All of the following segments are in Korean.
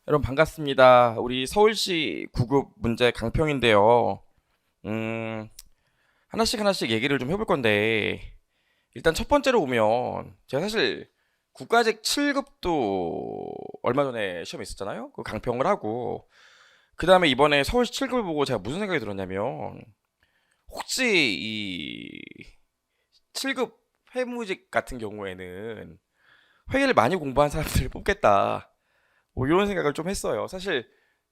여러분 반갑습니다. 우리 서울시 9급 문제 강평인데요. 음, 하나씩 얘기를 좀 해볼 건데, 일단 첫 번째로 보면, 제가 사실 국가직 7급도 얼마 전에 시험에 있었잖아요. 그 강평을 하고, 그 다음에 이번에 서울시 7급을 보고 제가 무슨 생각이 들었냐면, 혹시 이 7급 회무직 같은 경우에는 회계를 많이 공부한 사람들을 뽑겠다. 뭐 이런 생각을 좀 했어요. 사실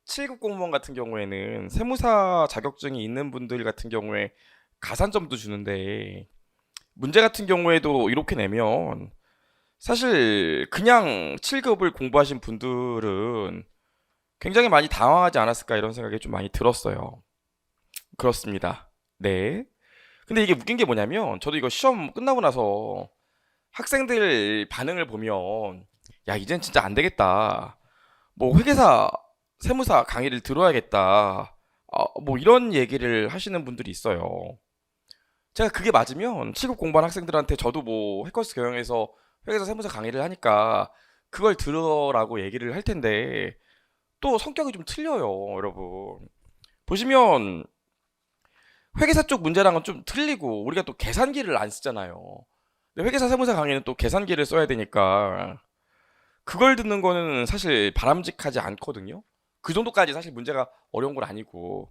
7급 공무원 같은 경우에는 세무사 자격증이 있는 분들 같은 경우에 가산점도 주는데 문제 같은 경우에도 이렇게 내면 사실 그냥 7급을 공부하신 분들은 굉장히 많이 당황하지 않았을까 이런 생각이 좀 많이 들었어요. 그렇습니다. 네. 근데 이게 웃긴 게 뭐냐면 저도 이거 시험 끝나고 나서 학생들 반응을 보면 야, 이젠 진짜 안 되겠다. 뭐 회계사, 세무사 강의를 들어야겠다. 뭐 이런 얘기를 하시는 분들이 있어요. 제가 그게 맞으면 7급 공부한 학생들한테 저도 뭐 해커스 경영에서 회계사 세무사 강의를 하니까 그걸 들으라고 얘기를 할 텐데 또 성격이 좀 틀려요, 여러분. 보시면 회계사 쪽 문제랑은 좀 틀리고 우리가 또 계산기를 안 쓰잖아요. 근데 회계사 세무사 강의는 또 계산기를 써야 되니까 그걸 듣는 거는 사실 바람직하지 않거든요. 그 정도까지 사실 문제가 어려운 건 아니고.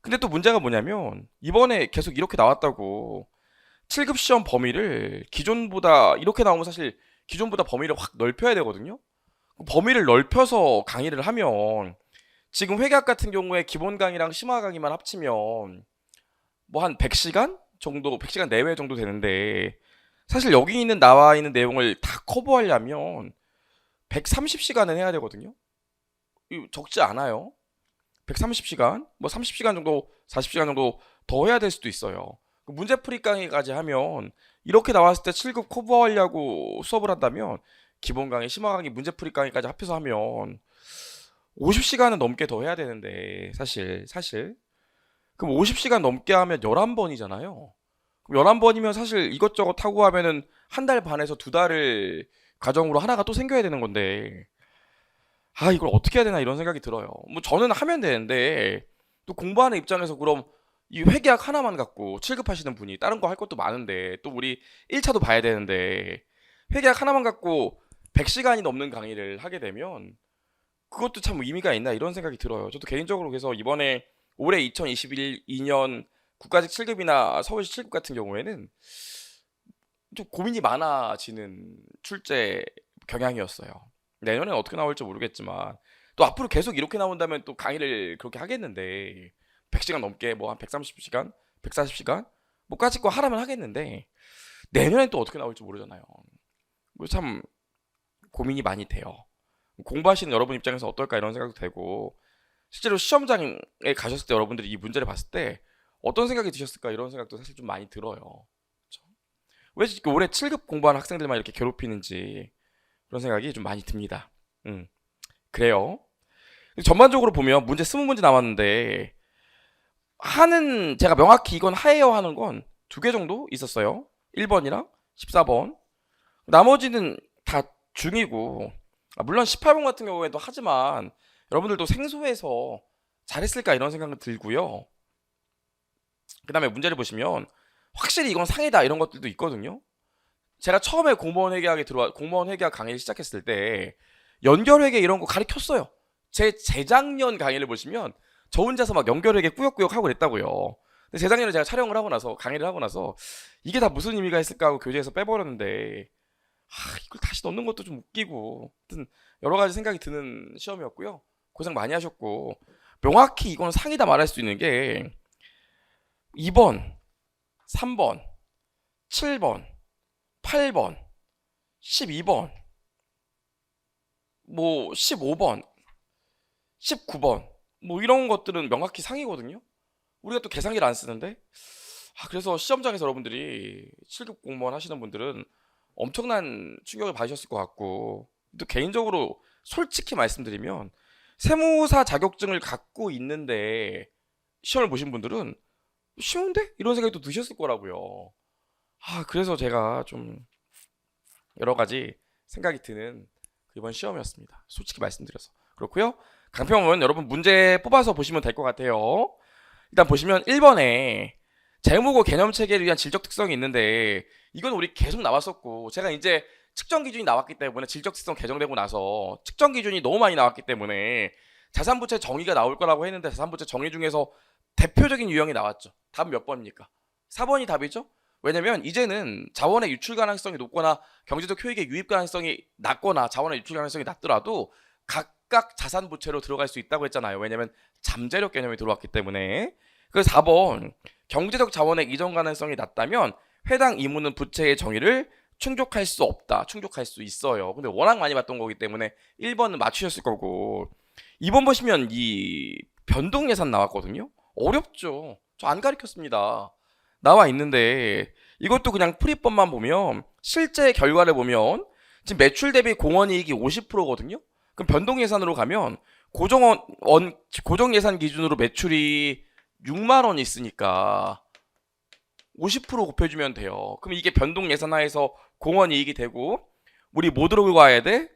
근데 또 문제가 뭐냐면 이번에 계속 이렇게 나왔다고 7급 시험 범위를 기존보다 이렇게 나오면 사실 기존보다 범위를 확 넓혀야 되거든요. 범위를 넓혀서 강의를 하면 지금 회계학 같은 경우에 기본 강의랑 심화 강의만 합치면 뭐 한 100시간 정도, 100시간 내외 정도 되는데 사실 여기 있는 나와 있는 내용을 다 커버하려면 130시간은 해야 되거든요. 적지 않아요. 130시간, 뭐 30시간 정도, 40시간 정도 더 해야 될 수도 있어요. 문제풀이 강의까지 하면 이렇게 나왔을 때 7급 커버하려고 수업을 한다면 기본 강의, 심화 강의, 문제풀이 강의까지 합해서 하면 50시간은 넘게 더 해야 되는데 사실 그럼 50시간 넘게 하면 11번이잖아요. 그럼 11번이면 사실 이것저것 하고 하면은 한 달 반에서 두 달을 과정으로 하나가 또 생겨야 되는 건데 이걸 어떻게 해야 되나 이런 생각이 들어요. 뭐 저는 하면 되는데 또 공부하는 입장에서 그럼 이 회계학 하나만 갖고 7급 하시는 분이 다른 거 할 것도 많은데 또 우리 1차도 봐야 되는데 회계학 하나만 갖고 100시간이 넘는 강의를 하게 되면 그것도 참 의미가 있나 이런 생각이 들어요. 저도 개인적으로 그래서 이번에 올해 2021, 2년 국가직 7급이나 서울시 7급 같은 경우에는 좀 고민이 많아지는 출제 경향이었어요. 내년엔 어떻게 나올지 모르겠지만 또 앞으로 계속 이렇게 나온다면 또 강의를 그렇게 하겠는데 100시간 넘게 뭐 한 130시간, 140시간 뭐까짓 거 하라면 하겠는데 내년엔 또 어떻게 나올지 모르잖아요. 참 고민이 많이 돼요. 공부하시는 여러분 입장에서 어떨까 이런 생각도 되고 실제로 시험장에 가셨을 때 여러분들이 이 문제를 봤을 때 어떤 생각이 드셨을까 이런 생각도 사실 좀 많이 들어요. 그쵸? 왜 이렇게 올해 7급 공부한 학생들만 이렇게 괴롭히는지 그런 생각이 좀 많이 듭니다. 그래요. 전반적으로 보면 문제 20문제 남았는데 하는 제가 명확히 이건 하예요 하는 건 두 개 정도 있었어요. 1번이랑 14번. 나머지는 다 중이고 물론 18번 같은 경우에도 하지만 여러분들도 생소해서 잘했을까 이런 생각은 들고요. 그 다음에 문제를 보시면 확실히 이건 상이다 이런 것들도 있거든요. 제가 처음에 공무원 회계학 강의를 시작했을 때 연결회계 이런 거 가르쳤어요. 제 재작년 강의를 보시면 저 혼자서 막 연결회계 꾸역꾸역 하고 그랬다고요. 근데 재작년에 제가 촬영을 하고 나서 강의를 하고 나서 이게 다 무슨 의미가 있을까 하고 교재에서 빼버렸는데 이걸 다시 넣는 것도 좀 웃기고 하여튼 여러 가지 생각이 드는 시험이었고요. 고생 많이 하셨고 명확히 이건 상이다 말할 수 있는 게 2번, 3번, 7번, 8번, 12번, 뭐 15번, 19번 뭐 이런 것들은 명확히 상이거든요. 우리가 또 계산기를 안 쓰는데 그래서 시험장에서 여러분들이 7급 공무원 하시는 분들은 엄청난 충격을 받으셨을 것 같고 또 개인적으로 솔직히 말씀드리면 세무사 자격증을 갖고 있는데 시험을 보신 분들은 쉬운데? 이런 생각이 또 드셨을 거라고요. 그래서 제가 좀 여러 가지 생각이 드는 이번 시험이었습니다. 솔직히 말씀드려서. 그렇고요. 강평은 여러분 문제 뽑아서 보시면 될 것 같아요. 일단 보시면 1번에 재무고 개념 체계를 위한 질적 특성이 있는데 이건 우리 계속 나왔었고 제가 이제 측정 기준이 나왔기 때문에 질적 특성 개정되고 나서 측정 기준이 너무 많이 나왔기 때문에 자산부채 정의가 나올 거라고 했는데 자산부채 정의 중에서 대표적인 유형이 나왔죠. 답은 몇 번입니까? 4번이 답이죠. 왜냐면 이제는 자원의 유출 가능성이 높거나 경제적 효익의 유입 가능성이 낮거나 자원의 유출 가능성이 낮더라도 각각 자산부채로 들어갈 수 있다고 했잖아요. 왜냐면 잠재력 개념이 들어왔기 때문에. 그래서 4번 경제적 자원의 이전 가능성이 낮다면 해당 이무는 부채의 정의를 충족할 수 없다. 충족할 수 있어요. 근데 워낙 많이 봤던 거기 때문에 1번은 맞추셨을 거고 2번 보시면 이 변동예산 나왔거든요. 어렵죠. 저 안 가르쳤습니다. 나와 있는데 이것도 그냥 풀이법만 보면 실제 결과를 보면 지금 매출 대비 공원이익이 50%거든요. 그럼 변동예산으로 가면 고정예산 기준으로 매출이 6만 원 있으니까 50% 곱해주면 돼요. 그럼 이게 변동예산화에서 공원이익이 되고 우리 뭐 들고 가야 돼?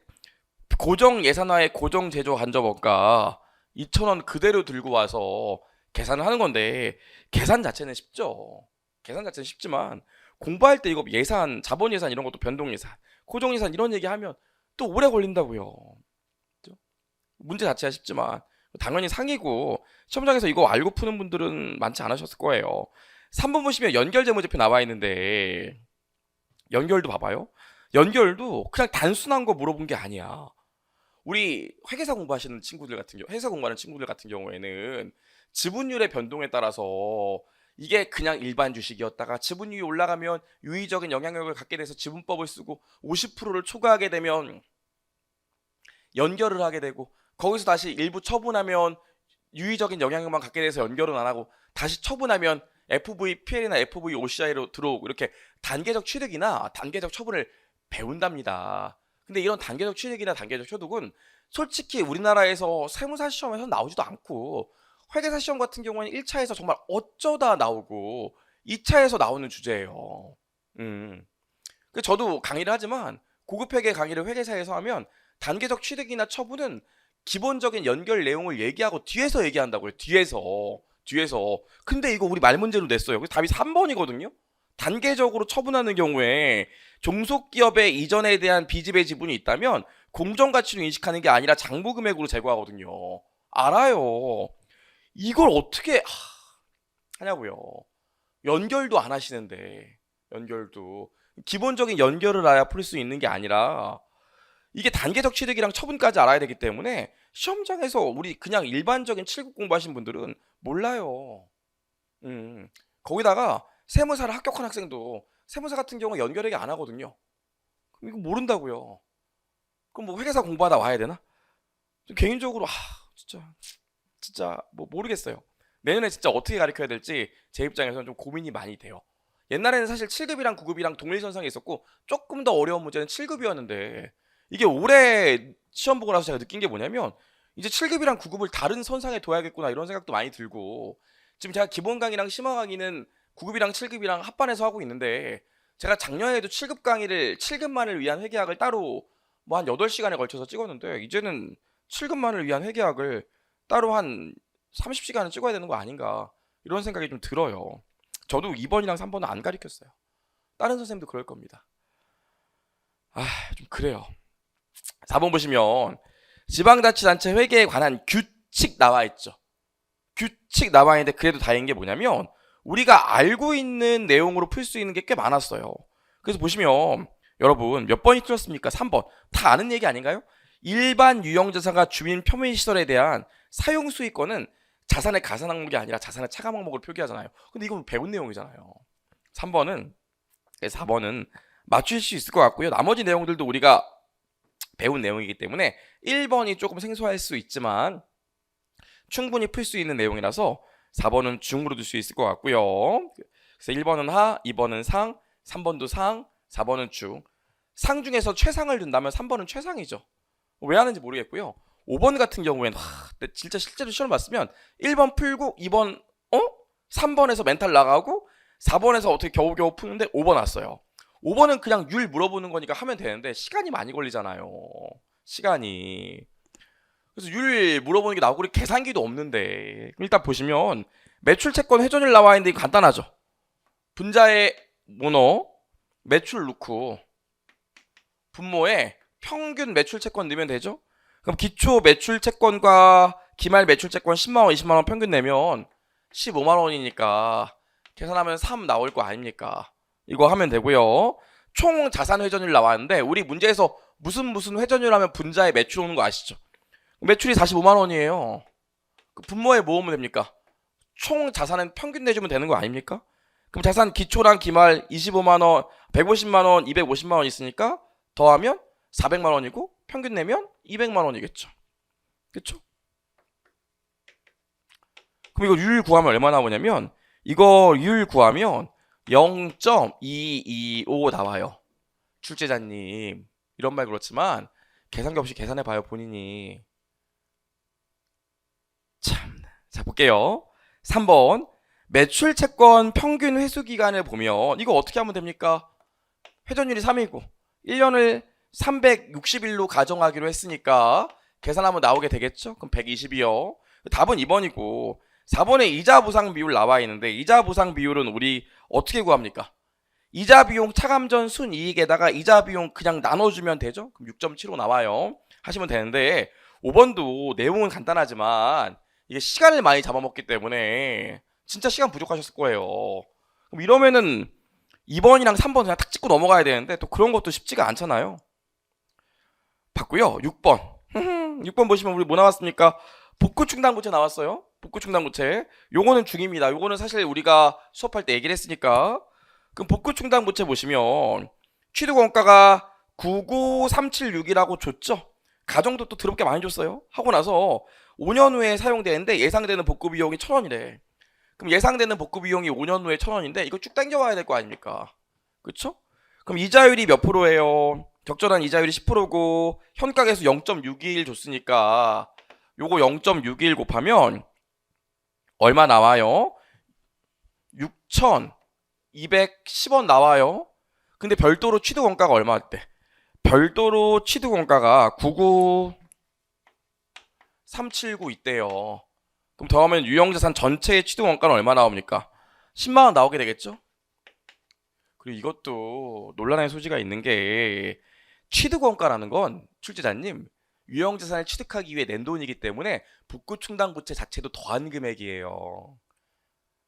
고정예산화의 고정제조 간접원가 2,000원 그대로 들고 와서 계산을 하는 건데 계산 자체는 쉽죠. 계산 자체는 쉽지만 공부할 때 이거 예산, 자본 예산 이런 것도 변동 예산, 고정 예산 이런 얘기하면 또 오래 걸린다고요. 그죠? 문제 자체가 쉽지만 당연히 상이고 시험장에서 이거 알고 푸는 분들은 많지 않으셨을 거예요. 3번 보시면 연결 재무제표 나와 있는데 연결도 봐봐요. 연결도 그냥 단순한 거 물어본 게 아니야. 우리 회계사 공부하시는 친구들 같은 경우, 회사 공부하는 친구들 같은 경우에는 지분율의 변동에 따라서 이게 그냥 일반 주식이었다가 지분율이 올라가면 유의적인 영향력을 갖게 돼서 지분법을 쓰고 50%를 초과하게 되면 연결을 하게 되고 거기서 다시 일부 처분하면 유의적인 영향력만 갖게 돼서 연결은 안 하고 다시 처분하면 FVPL이나 FVOCI로 들어오고 이렇게 단계적 취득이나 단계적 처분을 배운답니다. 근데 이런 단계적 취득이나 단계적 소득은 솔직히 우리나라에서 세무사 시험에서 나오지도 않고 회계사 시험 같은 경우는 1차에서 정말 어쩌다 나오고 2차에서 나오는 주제예요. 저도 강의를 하지만 고급 회계 강의를 회계사에서 하면 단계적 취득이나 처분은 기본적인 연결 내용을 얘기하고 뒤에서 얘기한다고요. 뒤에서. 근데 이거 우리 말문제로 냈어요. 그래서 답이 3번이거든요. 단계적으로 처분하는 경우에 종속기업의 이전에 대한 비지배 지분이 있다면 공정가치로 인식하는 게 아니라 장부금액으로 제거하거든요. 알아요. 이걸 어떻게 하냐고요. 연결도 안 하시는데 연결도 기본적인 연결을 알아야 풀 수 있는 게 아니라 이게 단계적 취득이랑 처분까지 알아야 되기 때문에 시험장에서 우리 그냥 일반적인 7급 공부하신 분들은 몰라요. 거기다가 세무사를 합격한 학생도 세무사 같은 경우 연결회계 안 하거든요. 그럼 이거 모른다고요. 그럼 뭐 회계사 공부하다 와야 되나? 개인적으로 진짜 뭐 모르겠어요. 내년에 진짜 어떻게 가르쳐야 될지 제 입장에서는 좀 고민이 많이 돼요. 옛날에는 사실 7급이랑 9급이랑 동일선상에 있었고 조금 더 어려운 문제는 7급이었는데 이게 올해 시험 보고 나서 제가 느낀 게 뭐냐면 이제 7급이랑 9급을 다른 선상에 둬야겠구나 이런 생각도 많이 들고 지금 제가 기본 강의랑 심화 강의는 9급이랑 7급이랑 합반해서 하고 있는데 제가 작년에도 7급 강의를 7급만을 위한 회계학을 따로 뭐 한 8시간에 걸쳐서 찍었는데 이제는 7급만을 위한 회계학을 따로 한 30시간은 찍어야 되는 거 아닌가 이런 생각이 좀 들어요. 저도 2번이랑 3번은 안 가르쳤어요. 다른 선생님도 그럴 겁니다. 좀 그래요. 4번 보시면 지방자치단체 회계에 관한 규칙 나와 있죠. 규칙 나와 있는데 그래도 다행인 게 뭐냐면 우리가 알고 있는 내용으로 풀 수 있는 게 꽤 많았어요. 그래서 보시면 여러분 몇 번이 틀렸습니까? 3번. 다 아는 얘기 아닌가요? 일반 유형자산과 주민 표면시설에 대한 사용수익권은 자산의 가산 항목이 아니라 자산의 차감 항목으로 표기하잖아요. 근데 이건 배운 내용이잖아요. 3번은 4번은 맞추실 수 있을 것 같고요. 나머지 내용들도 우리가 배운 내용이기 때문에 1번이 조금 생소할 수 있지만 충분히 풀 수 있는 내용이라서 4번은 중으로 둘 수 있을 것 같고요. 그래서 1번은 하, 2번은 상, 3번도 상, 4번은 중. 상 중에서 최상을 둔다면 3번은 최상이죠. 왜 하는지 모르겠고요. 5번 같은 경우에는 진짜 실제로 시험 봤으면 1번 풀고 2번 3번에서 멘탈 나가고 4번에서 어떻게 겨우겨우 푸는데 5번 왔어요. 5번은 그냥 율 물어보는 거니까 하면 되는데 시간이 많이 걸리잖아요. 시간이. 그래서 율 물어보는 게 나오고 우리 계산기도 없는데 일단 보시면 매출 채권 회전율 나와 있는데 이거 간단하죠. 분자의 모너 매출 넣고 분모에 평균 매출 채권 넣으면 되죠. 그럼 기초 매출 채권과 기말 매출 채권 10만원 20만원 평균 내면 15만원이니까 계산하면 3 나올 거 아닙니까? 이거 하면 되고요. 총 자산 회전율 나왔는데 우리 문제에서 무슨 회전율 하면 분자의 매출 오는 거 아시죠? 매출이 45만원이에요. 분모에 뭐 오면 됩니까? 총 자산은 평균 내주면 되는 거 아닙니까? 그럼 자산 기초랑 기말 25만원, 150만원, 250만원 있으니까 더하면 400만원이고 평균 내면 200만원이겠죠. 그쵸? 그럼 이거 율 구하면 얼마 나오냐면 이거 율 구하면 0.225 나와요. 출제자님 이런 말 그렇지만 계산기 없이 계산해봐요 본인이. 참. 자 볼게요. 3번 매출 채권 평균 회수 기간을 보면 이거 어떻게 하면 됩니까? 회전율이 3이고 1년을 360일로 가정하기로 했으니까 계산하면 나오게 되겠죠? 그럼 120이요. 답은 2번이고 4번에 이자 보상 비율 나와 있는데 이자 보상 비율은 우리 어떻게 구합니까? 이자 비용 차감전 순이익에다가 이자 비용 그냥 나눠주면 되죠? 그럼 6.75 나와요. 하시면 되는데 5번도 내용은 간단하지만 이게 시간을 많이 잡아먹기 때문에 진짜 시간 부족하셨을 거예요. 그럼 이러면은 2번이랑 3번 그냥 탁 찍고 넘어가야 되는데 또 그런 것도 쉽지가 않잖아요. 봤고요. 6번. 6번 보시면 우리 뭐 나왔습니까? 복구 충당부채 나왔어요. 복구 충당부채. 요거는 중입니다. 요거는 사실 우리가 수업할 때 얘기를 했으니까. 그럼 복구 충당부채 보시면 취득 원가가 99376이라고 줬죠. 가정도 또 더럽게 많이 줬어요. 하고 나서 5년 후에 사용되는데 예상되는 복구 비용이 1,000원이래. 그럼 예상되는 복구 비용이 5년 후에 1,000원인데 이거 쭉 당겨와야 될 거 아닙니까? 그쵸? 그럼 이자율이 몇 프로예요? 적절한 이자율이 10%고 현가계수 0.61 줬으니까 요거 0.61 곱하면 얼마 나와요? 6,210원 나와요. 근데 별도로 취득 원가가 얼마였대? 별도로 취득 원가가 99379 있대요. 그럼 더하면 유형자산 전체의 취득 원가는 얼마 나옵니까? 10만원 나오게 되겠죠? 그리고 이것도 논란의 소지가 있는 게 취득 원가라는 건 출제자님 유형자산을 취득하기 위해 낸 돈이기 때문에 복구 충당부채 자체도 더한 금액이에요.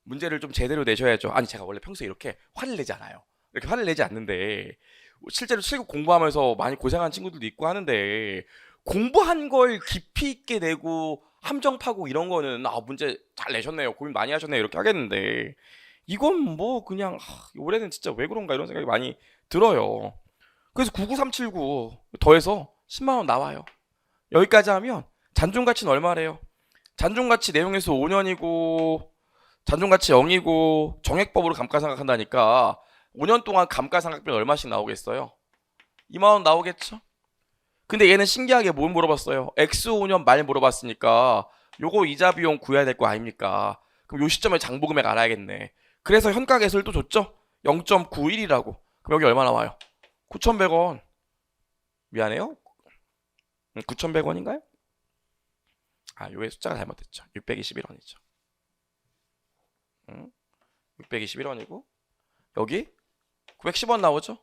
문제를 좀 제대로 내셔야죠. 아니 제가 원래 평소에 이렇게 화를 내지 않아요. 이렇게 화를 내지 않는데 실제로 7급 공부하면서 많이 고생한 친구들도 있고 하는데 공부한 걸 깊이 있게 내고 함정 파고 이런 거는 문제 잘 내셨네요. 고민 많이 하셨네요. 이렇게 하겠는데 이건 뭐 그냥 올해는 진짜 왜 그런가 이런 생각이 많이 들어요. 그래서 99379 더해서 10만원 나와요. 여기까지 하면 잔존가치는 얼마래요? 잔존가치 내용에서 5년이고 잔존가치 0이고 정액법으로 감가상각한다니까 5년 동안 감가상각비는 얼마씩 나오겠어요? 2만원 나오겠죠? 근데 얘는 신기하게 뭘 물어봤어요? X5년 말 물어봤으니까 요거 이자 비용 구해야 될 거 아닙니까? 그럼 요 시점에 장부금액 알아야겠네. 그래서 현가계수를 또 줬죠? 0.91이라고. 그럼 여기 얼마 나와요? 9,100원. 미안해요. 9,100원인가요? 요게 숫자가 잘못됐죠. 621원이죠. 621원이고 여기 910원 나오죠?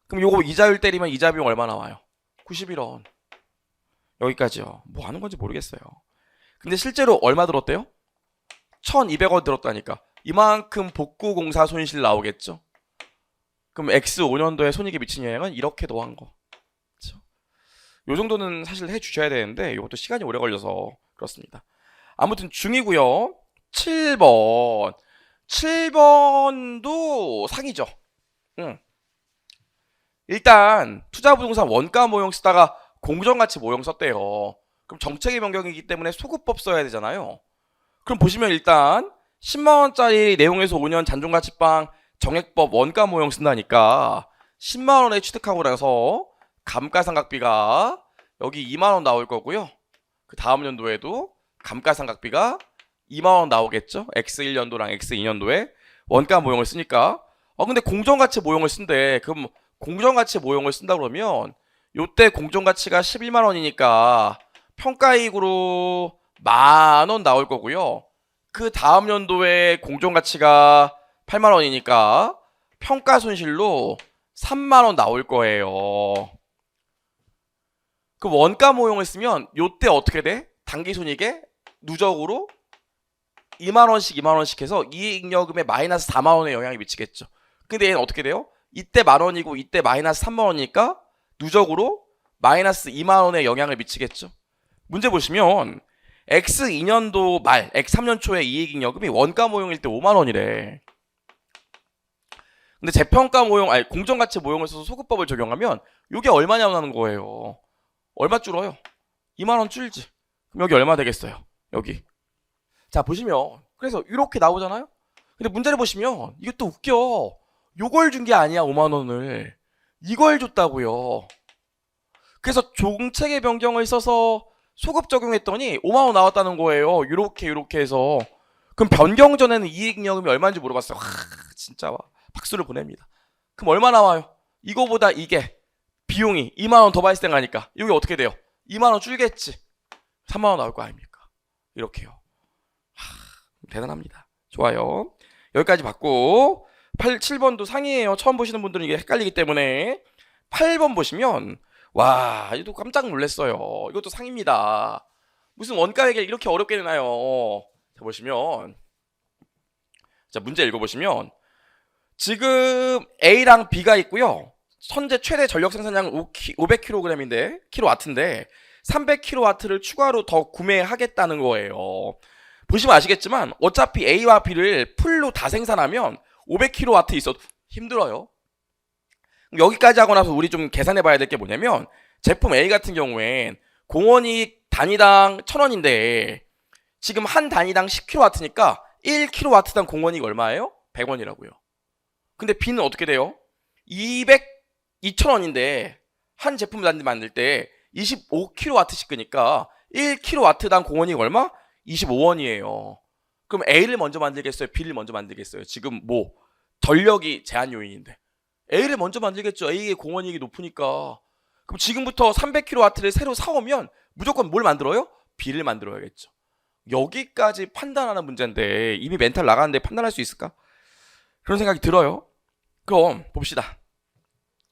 그럼 요거 이자율 때리면 이자 비용 얼마 나와요? 91원. 여기까지요. 뭐 하는 건지 모르겠어요. 근데 실제로 얼마 들었대요? 1,200원 들었다니까. 이만큼 복구공사 손실 나오겠죠? 그럼 X5년도에 손익에 미친 영향은 이렇게 더한 거. 그렇죠? 요 정도는 사실 해주셔야 되는데 이것도 시간이 오래 걸려서 그렇습니다. 아무튼 중이고요. 7번. 7번도 상이죠. 일단 투자부동산 원가 모형 쓰다가 공정가치 모형 썼대요. 그럼 정책의 변경이기 때문에 소급법 써야 되잖아요. 그럼 보시면 일단 10만원짜리 내용에서 5년 잔존가치방 정액법 원가 모형 쓴다니까 10만원에 취득하고 나서 감가상각비가 여기 2만원 나올 거고요. 그 다음 연도에도 감가상각비가 2만원 나오겠죠. X1년도랑 X2년도에 원가 모형을 쓰니까 근데 공정가치 모형을 쓴대. 그럼 공정가치 모형을 쓴다 그러면 요때 공정가치가 11만원이니까 평가이익으로 10,000원 나올 거고요. 그 다음 연도에 공정가치가 8만 원이니까 평가 손실로 3만 원 나올 거예요. 그 원가 모형을 쓰면 요때 어떻게 돼? 당기 손익에 누적으로 2만 원씩 해서 이익잉여금에 마이너스 4만 원의 영향이 미치겠죠. 근데 얘는 어떻게 돼요? 이때 만 원이고 이때 마이너스 3만 원이니까 누적으로 마이너스 2만 원의 영향을 미치겠죠. 문제 보시면 X2년도 말, X3년 초에 이익잉여금이 원가 모형일 때 5만 원이래. 근데 재평가 모형, 아니 공정가치 모형을 써서 소급법을 적용하면 이게 얼마냐 나오는 거예요. 얼마 줄어요? 2만 원 줄지. 그럼 여기 얼마 되겠어요? 여기. 자 보시면 그래서 이렇게 나오잖아요. 근데 문제를 보시면 이게 또 웃겨. 요걸 준 게 아니야 5만 원을. 이걸 줬다고요. 그래서 종체계 변경을 써서 소급 적용했더니 5만 원 나왔다는 거예요. 요렇게 해서. 그럼 변경 전에는 이익잉여금이 얼마인지 물어봤어요. 진짜 박수를 보냅니다. 그럼 얼마 나와요? 이거보다 이게 비용이 2만 원 더 발생하니까 이게 어떻게 돼요? 2만 원 줄겠지. 3만 원 나올 거 아닙니까? 이렇게요. 대단합니다. 좋아요. 여기까지 봤고 7번도 상이에요. 처음 보시는 분들은 이게 헷갈리기 때문에 8번 보시면 와 이것도 깜짝 놀랐어요. 이것도 상입니다. 무슨 원가 얘기를 이렇게 어렵게 내나요? 자 보시면 자 문제 읽어보시면 지금 A랑 B가 있고요. 현재 최대 전력 생산량은 500kg인데 킬로와트인데 300kW를 추가로 더 구매하겠다는 거예요. 보시면 아시겠지만 어차피 A와 B를 풀로 다 생산하면 500kW 있어도 힘들어요. 여기까지 하고 나서 우리 좀 계산해 봐야 될 게 뭐냐면 제품 A 같은 경우엔 공원이익 단위당 1,000원인데 지금 한 단위당 10kW니까 1kW당 공원이익 얼마예요? 100원이라고요. 근데 B는 어떻게 돼요? 2,000원인데 한 제품 단위 만들 때 25kW씩 끄니까 1kW당 공원이익 얼마? 25원이에요. 그럼 A를 먼저 만들겠어요? B를 먼저 만들겠어요? 지금 뭐 전력이 제한 요인인데 A를 먼저 만들겠죠. A의 공원이익이 높으니까. 그럼 지금부터 300kW를 새로 사오면 무조건 뭘 만들어요? B를 만들어야겠죠. 여기까지 판단하는 문제인데 이미 멘탈 나가는데 판단할 수 있을까? 그런 생각이 들어요. 그럼 봅시다.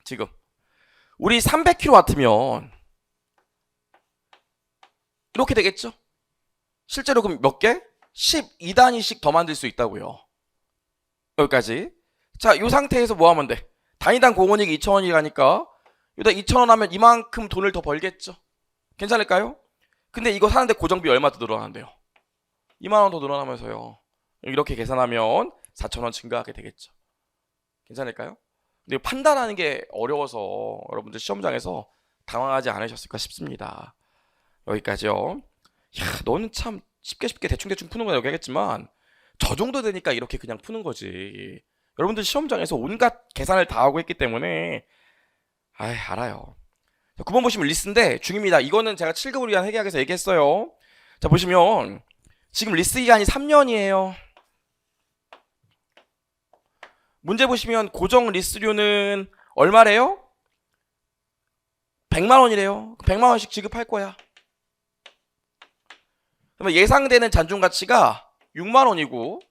지금 우리 300kW면 이렇게 되겠죠? 실제로 그럼 몇 개? 12단위씩 더 만들 수 있다고요. 여기까지. 자, 이 상태에서 뭐 하면 돼? 단위당 공원이익이 2,000원이라니까 여기다 2,000원 하면 이만큼 돈을 더 벌겠죠? 괜찮을까요? 근데 이거 사는데 고정비 얼마 더 늘어나는데요? 2만 원 더 늘어나면서요. 이렇게 계산하면 4,000원 증가하게 되겠죠. 괜찮을까요? 근데 판단하는 게 어려워서 여러분들 시험장에서 당황하지 않으셨을까 싶습니다. 여기까지요. 야, 너는 참 쉽게 대충 푸는 건 여기 하겠지만 저 정도 되니까 이렇게 그냥 푸는 거지. 여러분들 시험장에서 온갖 계산을 다 하고 했기 때문에 알아요. 자, 9번 보시면 리스인데 중입니다. 이거는 제가 7급을 위한 회계학에서 얘기했어요. 자 보시면 지금 리스 기간이 3년이에요. 문제 보시면 고정 리스료는 얼마래요? 100만 원이래요. 100만 원씩 지급할 거야. 그러면 예상되는 잔존 가치가 6만 원이고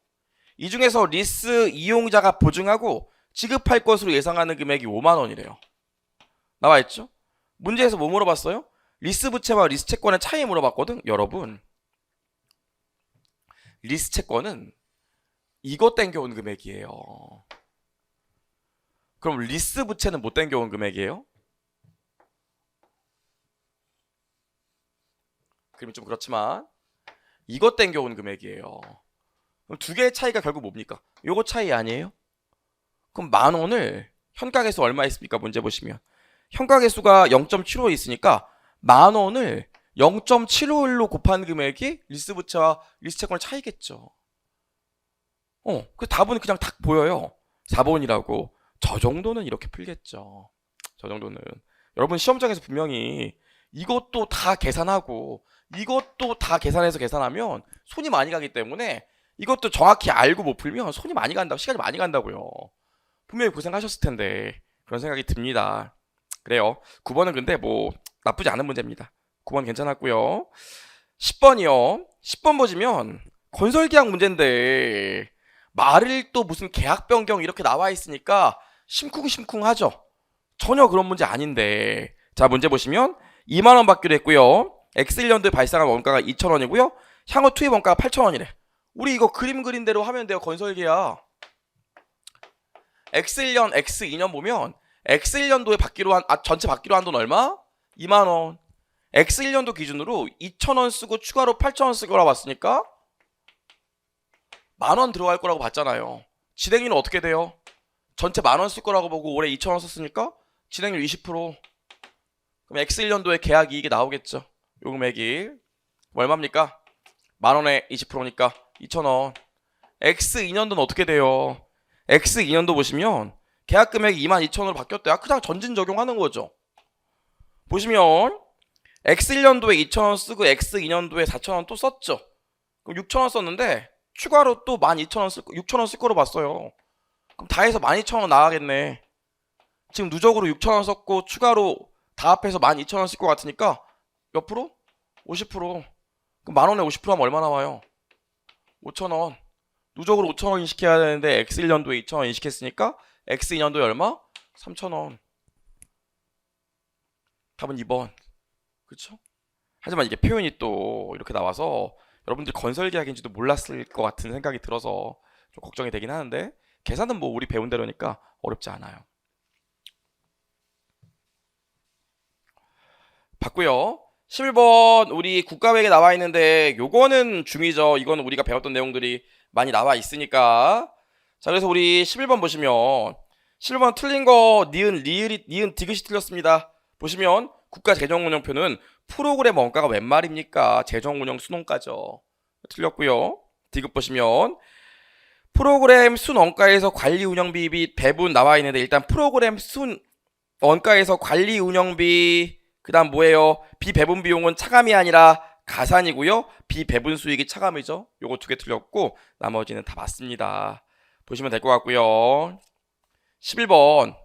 이 중에서 리스 이용자가 보증하고 지급할 것으로 예상하는 금액이 5만 원이래요. 나와 있죠? 문제에서 뭐 물어봤어요? 리스 부채와 리스 채권의 차이 물어봤거든. 여러분 리스 채권은 이거 땡겨온 금액이에요. 그럼 리스 부채는 못 땡겨온 금액이에요? 그림이 좀 그렇지만 이거 땡겨온 금액이에요. 그럼 두 개의 차이가 결국 뭡니까? 요거 차이 아니에요? 그럼 10,000원을 현가계수 얼마 있습니까? 문제 보시면 현가계수가 0.75 있으니까 10,000원을 0.75로 곱한 금액이 리스 부채와 리스 채권의 차이겠죠. 그 답은 그냥 딱 보여요. 4번이라고. 저 정도는 이렇게 풀겠죠. 저 정도는. 여러분 시험장에서 분명히 이것도 다 계산하고 이것도 다 계산해서 계산하면 손이 많이 가기 때문에 이것도 정확히 알고 못 풀면 손이 많이 간다고, 시간이 많이 간다고요. 분명히 고생하셨을 텐데 그런 생각이 듭니다. 그래요. 9번은 근데 뭐 나쁘지 않은 문제입니다. 9번 괜찮았고요. 10번이요. 10번 보시면 건설계약 문제인데 말일 또 무슨 계약 변경 이렇게 나와 있으니까 심쿵심쿵하죠. 전혀 그런 문제 아닌데. 자, 문제 보시면 2만원 받기로 했고요. X1년도에 발생한 원가가 2,000원이고요. 향후 투입 원가가 8,000원이래. 우리 이거 그림 그린 대로 하면 돼요. 건설계약. X1년, X2년 보면 X1년도에 받기로 한 전체 받기로 한 돈 얼마? 2만원. X1년도 기준으로 2,000원 쓰고 추가로 8,000원 쓸 거라고 봤으니까 만원 들어갈 거라고 봤잖아요. 진행률은 어떻게 돼요? 전체 만원 쓸 거라고 보고 올해 2,000원 썼으니까 진행률 20%. 그럼 X1년도에 계약 이익이 나오겠죠. 요 금액이 얼마입니까? 만원에 20%니까 2,000원. X2년도는 어떻게 돼요? X2년도 보시면 계약 금액이 22,000원으로 바뀌었대요. 그냥 전진 적용하는 거죠. 보시면 X1년도에 2,000원 쓰고 X2년도에 4,000원 또 썼죠. 그럼 6,000원 썼는데 추가로 또 12,000원 쓸 6,000원 쓸 거로 봤어요. 그럼 다 해서 12,000원 나가겠네. 지금 누적으로 6,000원 썼고 추가로 다 합해서 12,000원 쓸 것 같으니까 몇 프로? 50%. 그럼 만원에 50% 하면 얼마 나와요? 5,000원. 누적으로 5,000원 인식해야 되는데 X1년도에 2,000원 인식했으니까 X2년도에 얼마? 3,000원. 답은 2번. 그쵸? 하지만 이게 표현이 또 이렇게 나와서 여러분들이 건설계약인지도 몰랐을 것 같은 생각이 들어서 좀 걱정이 되긴 하는데 계산은 뭐 우리 배운 대로니까 어렵지 않아요. 봤고요. 11번 우리 국가회계 나와 있는데 요거는 중이죠. 이건 우리가 배웠던 내용들이 많이 나와 있으니까. 자, 그래서 우리 11번 보시면 11번 틀린 거 니은 디귿이 틀렸습니다. 보시면 국가재정운영표는 프로그램 원가가 웬 말입니까? 재정운영 순원가죠. 틀렸고요. 디귿 보시면 프로그램 순원가에서 관리운영비 및 배분 나와 있는데 일단 프로그램 순원가에서 관리운영비 그 다음 뭐예요? 비배분 비용은 차감이 아니라 가산이고요. 비배분 수익이 차감이죠. 요거 두 개 틀렸고 나머지는 다 맞습니다. 보시면 될 것 같고요. 11번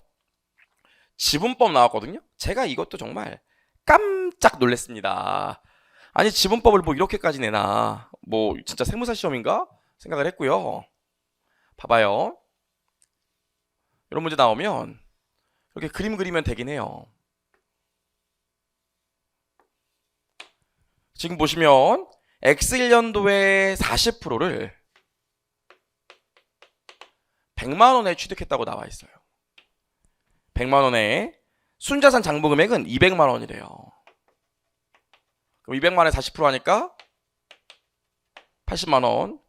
지분법 나왔거든요. 제가 이것도 정말 깜짝 놀랐습니다. 아니 지분법을 뭐 이렇게까지 내나 뭐 진짜 세무사 시험인가 생각을 했고요. 봐봐요. 이런 문제 나오면 이렇게 그림 그리면 되긴 해요. 지금 보시면 X1년도에 40%를 100만원에 취득했다고 나와 있어요. 100만원에 순자산 장부 금액은 200만원이래요. 그럼 200만원에 40% 하니까 80만원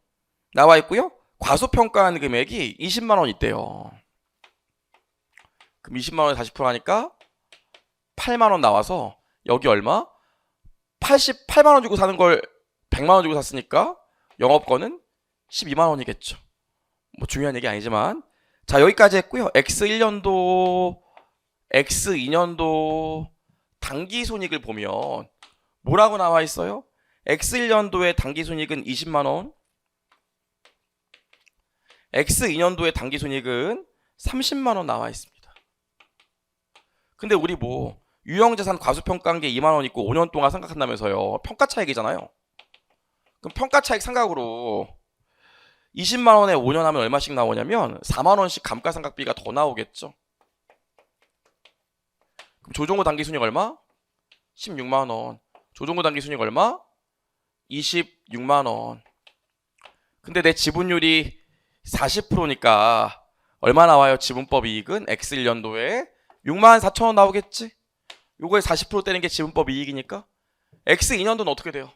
나와 있고요. 과소평가한 금액이 20만원 있대요. 그럼 20만원에 40% 하니까 8만원 나와서 여기 얼마? 88만원 주고 사는 걸 100만원 주고 샀으니까 영업권은 12만원이겠죠. 뭐 중요한 얘기 아니지만 자 여기까지 했고요. X1년도 X2년도 당기손익을 보면 뭐라고 나와 있어요? X1년도의 당기손익은 20만원, X2년도의 당기손익은 30만원 나와 있습니다. 근데 우리 뭐 유형자산 과소평가한 게 2만원 있고 5년 동안 생각한다면서요. 평가차익이잖아요. 그럼 평가차익 생각으로 20만원에 5년 하면 얼마씩 나오냐면 4만원씩 감가상각비가 더 나오겠죠. 그럼 조정후 당기순이익 얼마? 16만원. 조정후 당기순이익 얼마? 26만원. 근데 내 지분율이 40%니까 얼마 나와요? 지분법 이익은 X1년도에 64,000원 나오겠지? 요거에 40% 떼는 게 지분법 이익이니까 X2년도는 어떻게 돼요?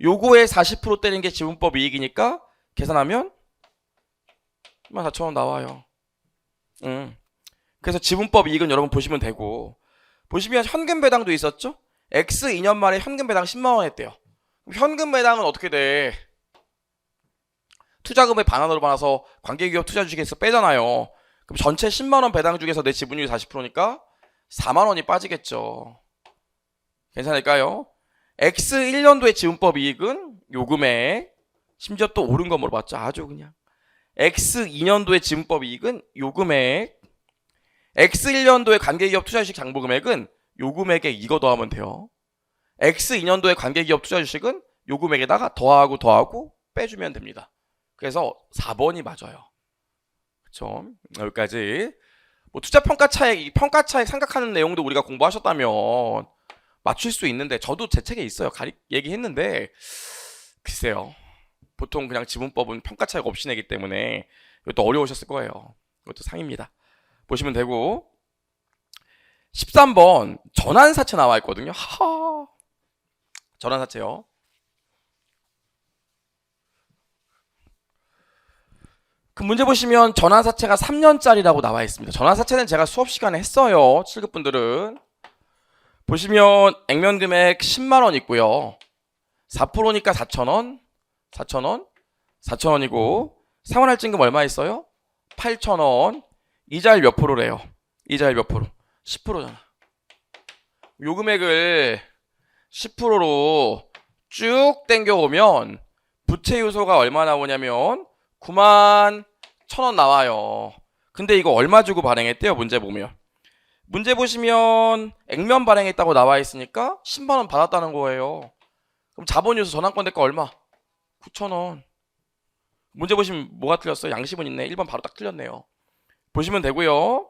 요거에 40% 떼는 게 지분법 이익이니까 계산하면 64,000원 나와요. 그래서 지분법 이익은 여러분 보시면 되고 보시면 현금 배당도 있었죠? X2년 만에 현금 배당 10만원 했대요. 현금 배당은 어떻게 돼? 투자금의 반환으로 받아서 관계기업 투자주식에서 빼잖아요. 그럼 전체 10만원 배당 중에서 내 지분율이 40%니까 4만원이 빠지겠죠. 괜찮을까요? X1년도의 지분법 이익은 요 금액 심지어 또 오른 거 물어봤죠. 아주 그냥 X2년도의 지분법 이익은 요 금액 X1년도의 관계기업 투자주식 장부 금액은 요 금액에 이거 더하면 돼요. X 2년도의 관계기업 투자 주식은 요 금액에다가 더하고 빼주면 됩니다. 그래서 4번이 맞아요. 그렇죠? 여기까지. 뭐 투자 평가 차익, 평가 차익 생각하는 내용도 우리가 공부하셨다면 맞출 수 있는데, 저도 제 책에 있어요. 얘기했는데 글쎄요. 보통 그냥 지분법은 평가 차익 없이 내기 때문에 이것도 어려우셨을 거예요. 이것도 상입니다. 보시면 되고, 13번 전환사채 나와 있거든요. 하하. 전환사채요. 그 문제 보시면 전환사채가 3년짜리라고 나와 있습니다. 전환사채는 제가 수업 시간에 했어요. 7급 분들은. 보시면 액면금액 10만원 있고요. 4%니까 4,000원, 4,000원, 4,000원이고, 상환할증금 얼마 있어요? 8,000원. 이자율 몇 프로래요? 이자율 몇 프로? 10%잖아. 요 금액을 10%로 쭉 땡겨오면 부채 요소가 얼마 나오냐면 9만 1,000원 나와요. 근데 이거 얼마 주고 발행했대요? 문제 보면. 문제 보시면 액면 발행했다고 나와 있으니까 10만원 받았다는 거예요. 그럼 자본 요소 전환권 대가 얼마? 9,000원. 문제 보시면 뭐가 틀렸어? 양심은 있네. 1번 바로 딱 틀렸네요. 보시면 되고요.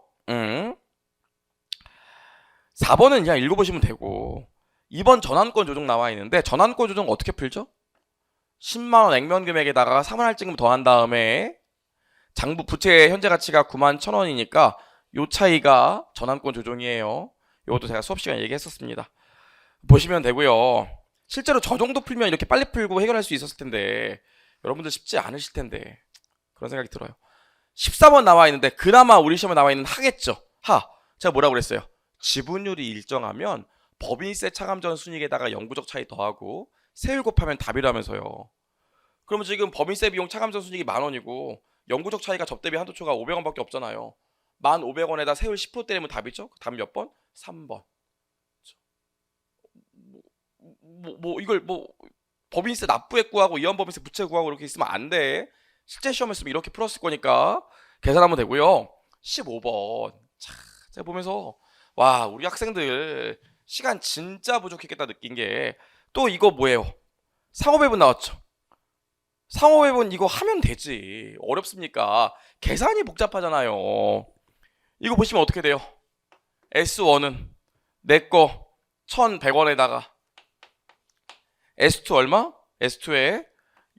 4번은 그냥 읽어보시면 되고, 2번 전환권 조정 나와 있는데 전환권 조정 어떻게 풀죠? 10만원 액면 금액에다가 상환할증금 더한 다음에 장부 부채 현재 가치가 9만 1,000원이니까 요 차이가 전환권 조정이에요. 이것도 제가 수업 시간에 얘기했었습니다. 보시면 되고요. 실제로 저 정도 풀면 이렇게 빨리 풀고 해결할 수 있었을 텐데 여러분들 쉽지 않으실 텐데 그런 생각이 들어요. 14번 나와 있는데 그나마 우리 시험에 나와 있는 하겠죠. 제가 뭐라고 그랬어요? 지분율이 일정하면 법인세 차감전 순이익에다가 영구적 차이 더하고 세율 곱하면 답이라면서요. 그러면 지금 법인세 비용 차감전 순이익이 10,000원이고 영구적 차이가 접대비 한도초가 500원밖에 없잖아요. 1,500원에다 세율 10% 때리면 답이죠? 답 몇 번? 3번. 이걸 법인세 납부액 구하고 이연법인세 부채 구하고 이렇게 있으면 안 돼. 실제 시험에 있으면 이렇게 풀었을 거니까 계산하면 되고요. 15번. 제가 보면서 와, 우리 학생들 시간 진짜 부족했겠다 느낀 게, 또 이거 뭐예요? 상호배분 나왔죠. 상호배분 이거 하면 되지. 어렵습니까? 계산이 복잡하잖아요. 이거 보시면 어떻게 돼요? S1은 내거 1,100원에다가 S2 얼마? S2에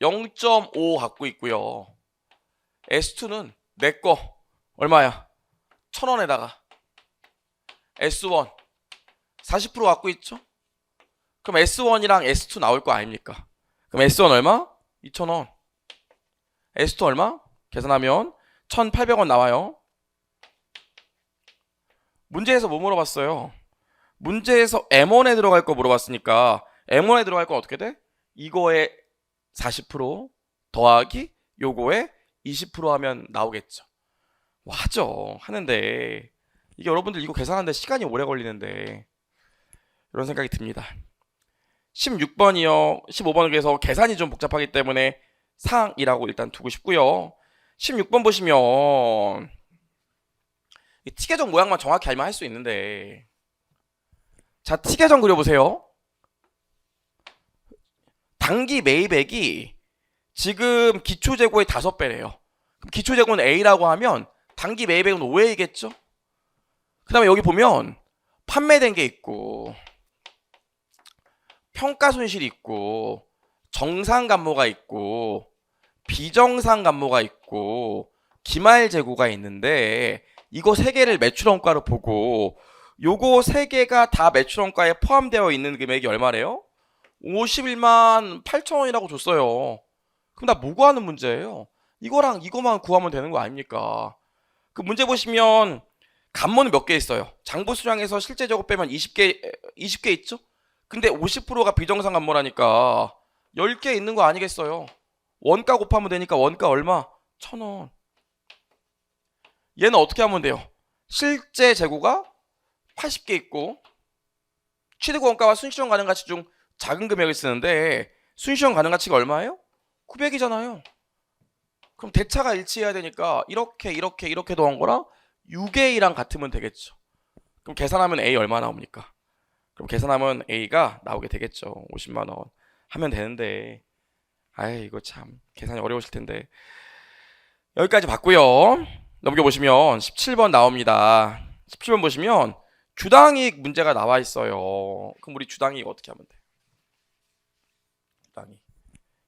0.5 갖고 있고요. S2는 내거 얼마야? 1,000원에다가 S1 40% 갖고 있죠? 그럼 S1이랑 S2 나올 거 아닙니까? 그럼 S1 얼마? 2,000원. S2 얼마? 계산하면 1,800원 나와요. 문제에서 뭐 물어봤어요? 문제에서 M1에 들어갈 거 물어봤으니까 M1에 들어갈 건 어떻게 돼? 이거에 40% 더하기 요거에 20% 하면 나오겠죠. 하죠. 하는데 이게 여러분들 이거 계산하는데 시간이 오래 걸리는데 이런 생각이 듭니다. 16번이요. 15번을 위해서 계산이 좀 복잡하기 때문에 상이라고 일단 두고 싶고요. 16번 보시면 이 티계정 모양만 정확히 알면 할 수 있는데, 자, 티계정 그려보세요. 단기 매입액이 지금 기초재고의 5배래요. 그럼 기초재고는 A라고 하면 단기 매입액은 5A겠죠? 그 다음에 여기 보면 판매된 게 있고 평가손실이 있고 정상감모가 있고 비정상감모가 있고 기말재고가 있는데, 이거 3개를 매출원가로 보고 요거 3개가 다 매출원가에 포함되어 있는 금액이 얼마래요? 51만 8천원이라고 줬어요. 그럼 나 뭐 구하는 문제예요? 이거랑 이거만 구하면 되는 거 아닙니까? 그 문제 보시면 감모는 몇 개 있어요? 장부수량에서 실제적으로 빼면 20개 있죠? 근데 50%가 비정상 감모라니까 10개 있는 거 아니겠어요? 원가 곱하면 되니까 원가 얼마? 1,000원. 얘는 어떻게 하면 돼요? 실제 재고가 80개 있고 취득 원가와 순실현 가능 가치 중 작은 금액을 쓰는데 순실현 가능 가치가 얼마예요? 900이잖아요. 그럼 대차가 일치해야 되니까 이렇게 더한 거랑 6A랑 같으면 되겠죠. 그럼 계산하면 A 얼마 나옵니까? 그럼 계산하면 A가 나오게 되겠죠. 50만 원 하면 되는데, 아이 이거 참 계산이 어려우실 텐데. 여기까지 봤고요. 넘겨보시면 17번 나옵니다. 17번 보시면 주당이익 문제가 나와 있어요. 그럼 우리 주당이익 어떻게 하면 돼? 주당이익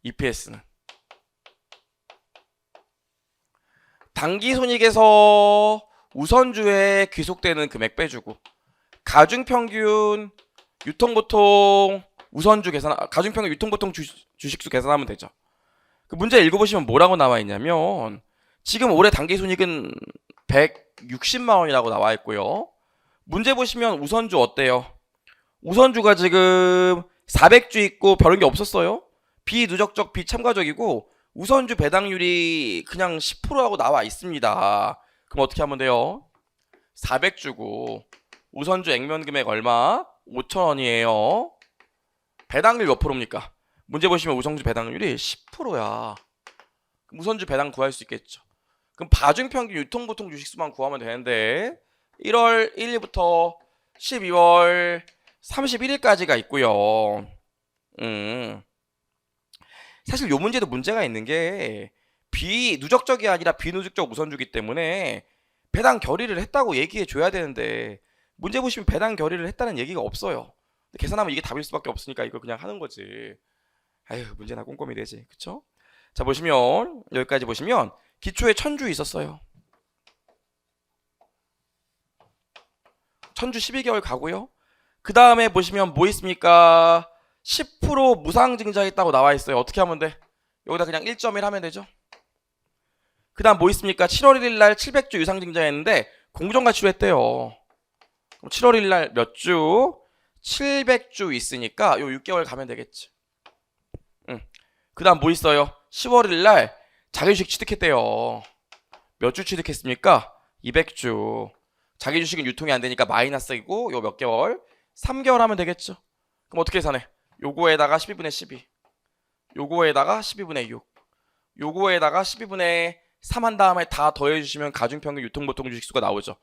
EPS는 당기손익에서 우선주에 귀속되는 금액 빼주고 가중평균 유통보통 우선주 계산, 가중평균 유통보통 주식수 계산하면 되죠. 그 문제 읽어보시면 뭐라고 나와 있냐면 지금 올해 당기손익은 160만 원이라고 나와 있고요. 문제 보시면 우선주 어때요? 우선주가 지금 400주 있고 별은 게 없었어요. 비누적적 비참가적이고 우선주 배당률이 그냥 10%하고 나와 있습니다. 그럼 어떻게 하면 돼요? 400주고 우선주 액면 금액 얼마? 5,000원이에요. 배당률 몇 프로입니까? 문제 보시면 우선주 배당률이 10%야. 그럼 우선주 배당 구할 수 있겠죠. 그럼 바중평균 유통보통 주식수만 구하면 되는데 1월 1일부터 12월 31일까지가 있고요. 사실 요 문제도 문제가 있는 게 비누적적이 아니라 비누적적 우선주기 때문에 배당 결의를 했다고 얘기해 줘야 되는데 문제 보시면 배당 결의를 했다는 얘기가 없어요. 계산하면 이게 답일 수밖에 없으니까 이거 그냥 하는 거지. 아휴 문제나 꼼꼼히 되지, 그쵸? 자 보시면 여기까지 보시면 기초에 1000주 있었어요. 1000주 12개월 가고요. 그 다음에 보시면 뭐 있습니까? 10% 무상증자했다고 나와 있어요. 어떻게 하면 돼? 여기다 그냥 1.1 하면 되죠. 그 다음 뭐 있습니까? 7월 1일 날 700주 유상증자했는데 공정가치로 했대요. 그럼 7월 1일 날 몇 주? 700주 있으니까 요 6개월 가면 되겠지. 그 다음 뭐 있어요? 10월 1일 날 자기주식 취득했대요. 몇 주 취득했습니까? 200주. 자기주식은 유통이 안 되니까 마이너스이고 요 몇 개월? 3개월 하면 되겠죠. 그럼 어떻게 계산해? 요거에다가 12분의 12, 요거에다가 12분의 6, 요거에다가 12분의 3 한 다음에 다 더해주시면 가중평균 유통보통 주식수가 나오죠.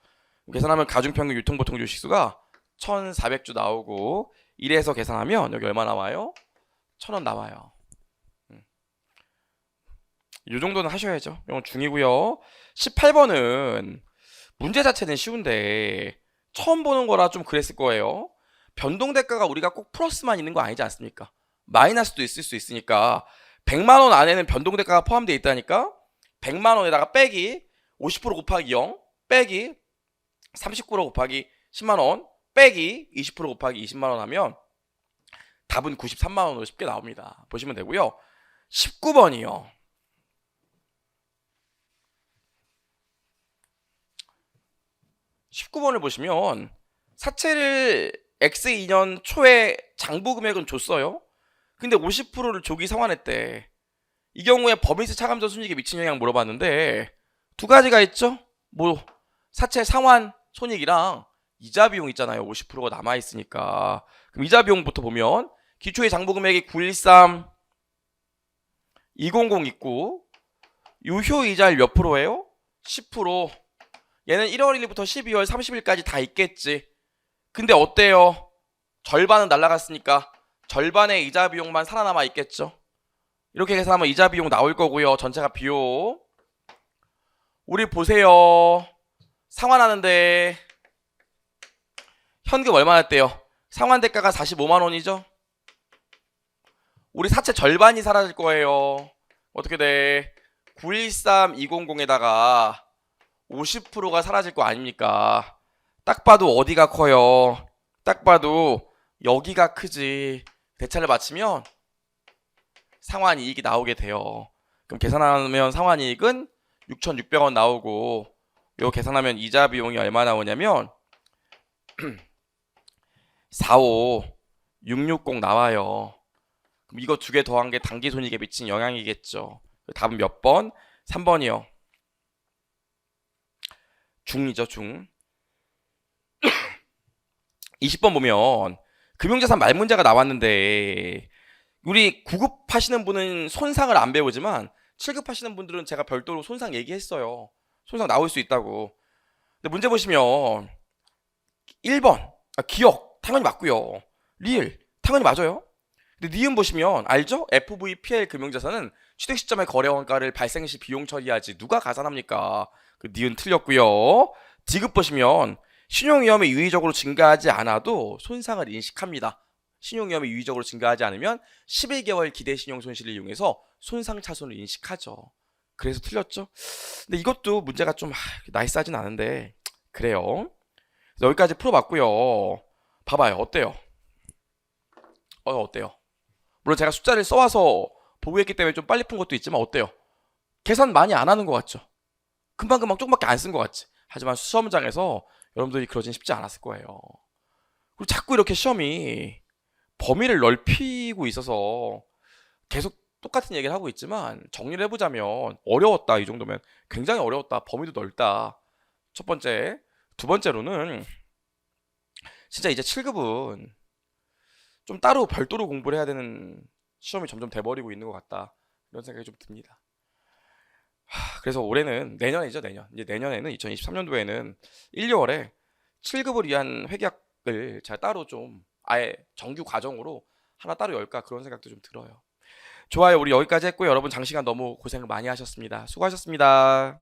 계산하면 가중평균 유통보통 주식수가 1400주 나오고 1에서 계산하면 여기 얼마 나와요? 1000원 나와요. 이 정도는 하셔야죠. 이건 중이고요. 18번은 문제 자체는 쉬운데 처음 보는 거라 좀 그랬을 거예요. 변동대가가 우리가 꼭 플러스만 있는 거 아니지 않습니까? 마이너스도 있을 수 있으니까 100만원 안에는 변동대가가 포함되어 있다니까 100만원에다가 빼기 50% 곱하기 0 빼기 30% 곱하기 10만원 빼기 20% 곱하기 20만원 하면 답은 93만원으로 쉽게 나옵니다. 보시면 되고요. 19번이요. 19번을 보시면 사채를 X2년 초에 장부 금액은 줬어요. 근데 50%를 조기 상환했대. 이 경우에 법인세 차감전 손익에 미친 영향 물어봤는데 두 가지가 있죠. 뭐 사채 상환 손익이랑 이자 비용 있잖아요. 50%가 남아있으니까. 그럼 이자 비용부터 보면 기초의 장부 금액이 913 200 있고 유효 이자율 몇 프로예요? 10%. 얘는 1월 1일부터 12월 30일까지 다 있겠지. 근데 어때요? 절반은 날라갔으니까 절반의 이자 비용만 살아남아 있겠죠. 이렇게 계산하면 이자 비용 나올 거고요. 전체가 비용. 우리 보세요. 상환하는데 현금 얼마 냈대요? 상환 대가가 45만원이죠. 우리 사채 절반이 사라질 거예요. 어떻게 돼? 913200에다가 50%가 사라질 거 아닙니까? 딱 봐도 어디가 커요? 딱 봐도 여기가 크지. 대차를 맞추면 상환이익이 나오게 돼요. 그럼 계산하면 상환이익은 6,600원 나오고 요 계산하면 이자 비용이 얼마 나오냐면 45660 나와요. 그럼 이거 두 개 더한 게 당기손익에 미친 영향이겠죠. 답은 몇 번? 3번이요. 중이죠, 중. 20번 보면 금융자산 말 문제가 나왔는데 우리 9급 하시는 분은 손상을 안 배우지만 7급 하시는 분들은 제가 별도로 손상 얘기했어요. 손상 나올 수 있다고. 근데 문제 보시면 1번 기억 당연히 맞고요. 리을 당연히 맞아요. 근데 니은 보시면 알죠? FVPL 금융자산은 취득 시점의 거래원가를 발생 시 비용 처리하지 누가 가산합니까? 그 니은 틀렸고요. 디귿 보시면 신용위험이 유의적으로 증가하지 않아도 손상을 인식합니다. 신용위험이 유의적으로 증가하지 않으면 11개월 기대 신용 손실을 이용해서 손상 차손을 인식하죠. 그래서 틀렸죠. 근데 이것도 문제가 좀 나이스하진 않은데 그래요. 여기까지 풀어봤고요. 봐봐요. 어때요? 어때요? 물론 제가 숫자를 써와서 보고했기 때문에 좀 빨리 푼 것도 있지만 어때요? 계산 많이 안 하는 것 같죠? 금방금방 조금밖에 안 쓴 것 같지? 하지만 시험장에서 여러분들이 그러진 쉽지 않았을 거예요. 그리고 자꾸 이렇게 시험이 범위를 넓히고 있어서 계속 똑같은 얘기를 하고 있지만 정리를 해보자면 어려웠다 이 정도면 굉장히 어려웠다 범위도 넓다 첫 번째. 두 번째로는 진짜 이제 7급은 좀 따로 별도로 공부를 해야 되는 시험이 점점 돼버리고 있는 것 같다 이런 생각이 좀 듭니다. 그래서 올해는 내년이죠. 내년 이제 내년에는 2023년도에는 1, 2월에 7급을 위한 회계학을 제가 따로 좀 아예 정규 과정으로 하나 따로 열까 그런 생각도 좀 들어요. 좋아요. 우리 여기까지 했고요. 여러분 장시간 너무 고생을 많이 하셨습니다. 수고하셨습니다.